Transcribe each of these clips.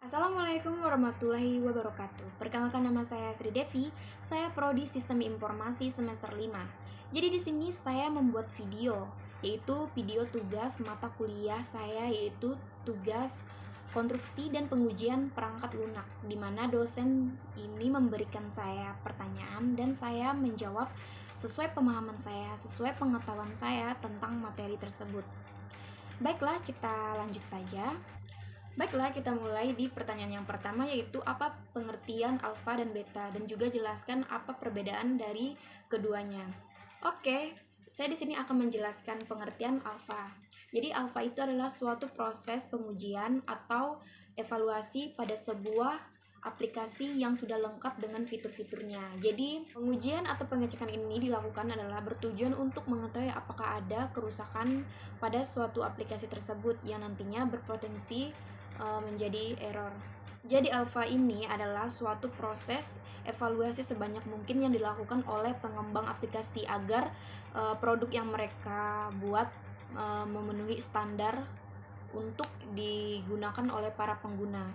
Assalamualaikum warahmatullahi wabarakatuh. Perkenalkan, nama saya Sri Devi. Saya prodi Sistem Informasi semester 5. Jadi di sini saya membuat video, yaitu video tugas mata kuliah saya, yaitu tugas konstruksi dan pengujian perangkat lunak, di mana dosen ini memberikan saya pertanyaan dan saya menjawab sesuai pemahaman saya, sesuai pengetahuan saya tentang materi tersebut. Baiklah, kita lanjut saja. Baiklah, kita mulai di pertanyaan yang pertama, yaitu apa pengertian alfa dan beta, dan juga jelaskan apa perbedaan dari keduanya. Oke, saya di sini akan menjelaskan pengertian alfa. Jadi alfa itu adalah suatu proses pengujian atau evaluasi pada sebuah aplikasi yang sudah lengkap dengan fitur-fiturnya. Jadi, pengujian atau pengecekan ini dilakukan adalah bertujuan untuk mengetahui apakah ada kerusakan pada suatu aplikasi tersebut yang nantinya berpotensi menjadi error. Jadi alfa ini adalah suatu proses evaluasi sebanyak mungkin yang dilakukan oleh pengembang aplikasi agar produk yang mereka buat memenuhi standar untuk digunakan oleh para pengguna.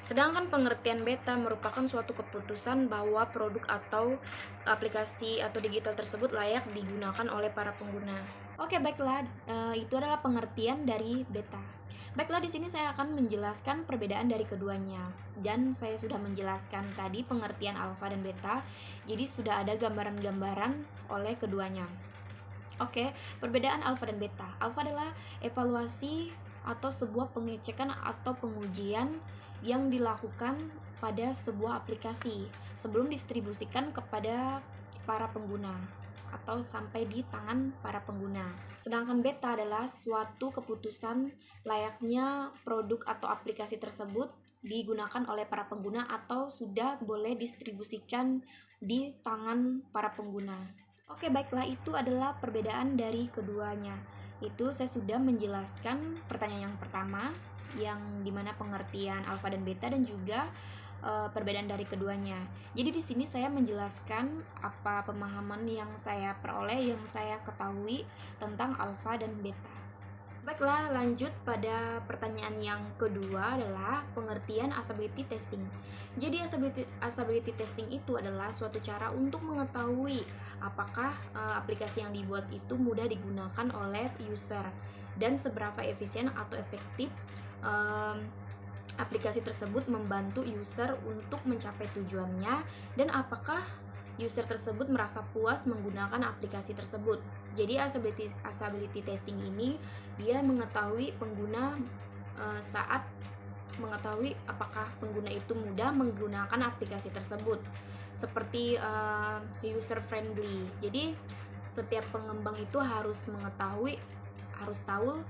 Sedangkan pengertian beta merupakan suatu keputusan bahwa produk atau aplikasi atau digital tersebut layak digunakan oleh para pengguna. Oke, baiklah, itu adalah pengertian dari beta. Baiklah, di sini saya akan menjelaskan perbedaan dari keduanya. Dan saya sudah menjelaskan tadi pengertian alfa dan beta, jadi sudah ada gambaran-gambaran oleh keduanya. Oke, perbedaan alfa dan beta. Alfa adalah evaluasi atau sebuah pengecekan atau pengujian yang dilakukan pada sebuah aplikasi sebelum distribusikan kepada para pengguna atau sampai di tangan para pengguna. Sedangkan beta adalah suatu keputusan layaknya produk atau aplikasi tersebut digunakan oleh para pengguna atau sudah boleh distribusikan di tangan para pengguna. Oke, baiklah, itu adalah perbedaan dari keduanya. Itu saya sudah menjelaskan pertanyaan yang pertama, yang dimana pengertian alfa dan beta, dan juga perbedaan dari keduanya. Jadi di sini saya menjelaskan apa pemahaman yang saya peroleh, yang saya ketahui tentang alfa dan beta. Baiklah, lanjut pada pertanyaan yang kedua adalah pengertian usability testing. Jadi usability testing itu adalah suatu cara untuk mengetahui apakah aplikasi yang dibuat itu mudah digunakan oleh user dan seberapa efisien atau efektif aplikasi tersebut membantu user untuk mencapai tujuannya, dan apakah user tersebut merasa puas menggunakan aplikasi tersebut. Jadi usability testing ini dia mengetahui pengguna saat mengetahui apakah pengguna itu mudah menggunakan aplikasi tersebut, seperti user friendly. Jadi setiap pengembang itu harus tahu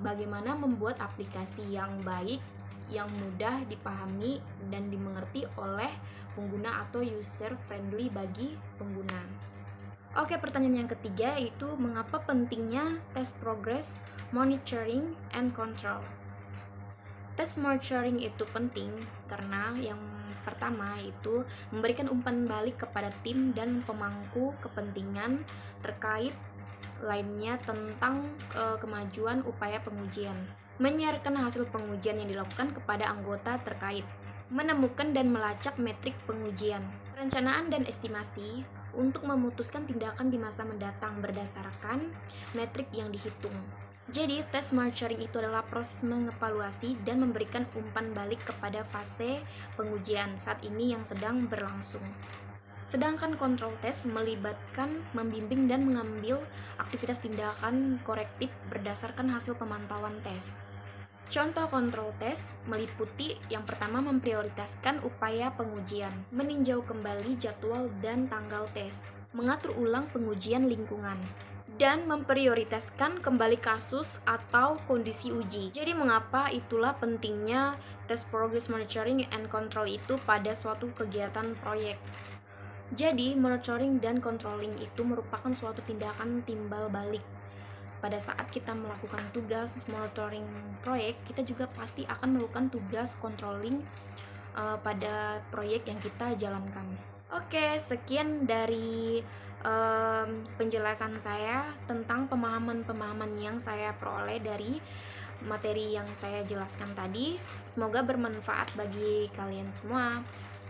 bagaimana membuat aplikasi yang baik, yang mudah dipahami dan dimengerti oleh pengguna atau user friendly bagi pengguna. Oke, pertanyaan yang ketiga yaitu mengapa pentingnya test progress, monitoring, and control. Test monitoring itu penting karena yang pertama itu memberikan umpan balik kepada tim dan pemangku kepentingan terkait lainnya tentang kemajuan upaya pengujian, menyiarkan hasil pengujian yang dilakukan kepada anggota terkait, menemukan dan melacak metrik pengujian, perencanaan dan estimasi untuk memutuskan tindakan di masa mendatang berdasarkan metrik yang dihitung. Jadi, tes monitoring itu adalah proses mengevaluasi dan memberikan umpan balik kepada fase pengujian saat ini yang sedang berlangsung. Sedangkan control test melibatkan membimbing dan mengambil aktivitas tindakan korektif berdasarkan hasil pemantauan tes. Contoh control test meliputi yang pertama memprioritaskan upaya pengujian, meninjau kembali jadwal dan tanggal tes, mengatur ulang pengujian lingkungan, dan memprioritaskan kembali kasus atau kondisi uji. Jadi mengapa itulah pentingnya test progress monitoring and control itu pada suatu kegiatan proyek. Jadi, monitoring dan controlling itu merupakan suatu tindakan timbal balik. Pada saat kita melakukan tugas monitoring proyek, kita juga pasti akan melakukan tugas controlling pada proyek yang kita jalankan. Oke, sekian dari penjelasan saya tentang pemahaman-pemahaman yang saya peroleh dari materi yang saya jelaskan tadi. Semoga bermanfaat bagi kalian semua.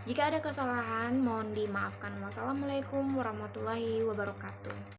Jika ada kesalahan, mohon dimaafkan. Wassalamualaikum warahmatullahi wabarakatuh.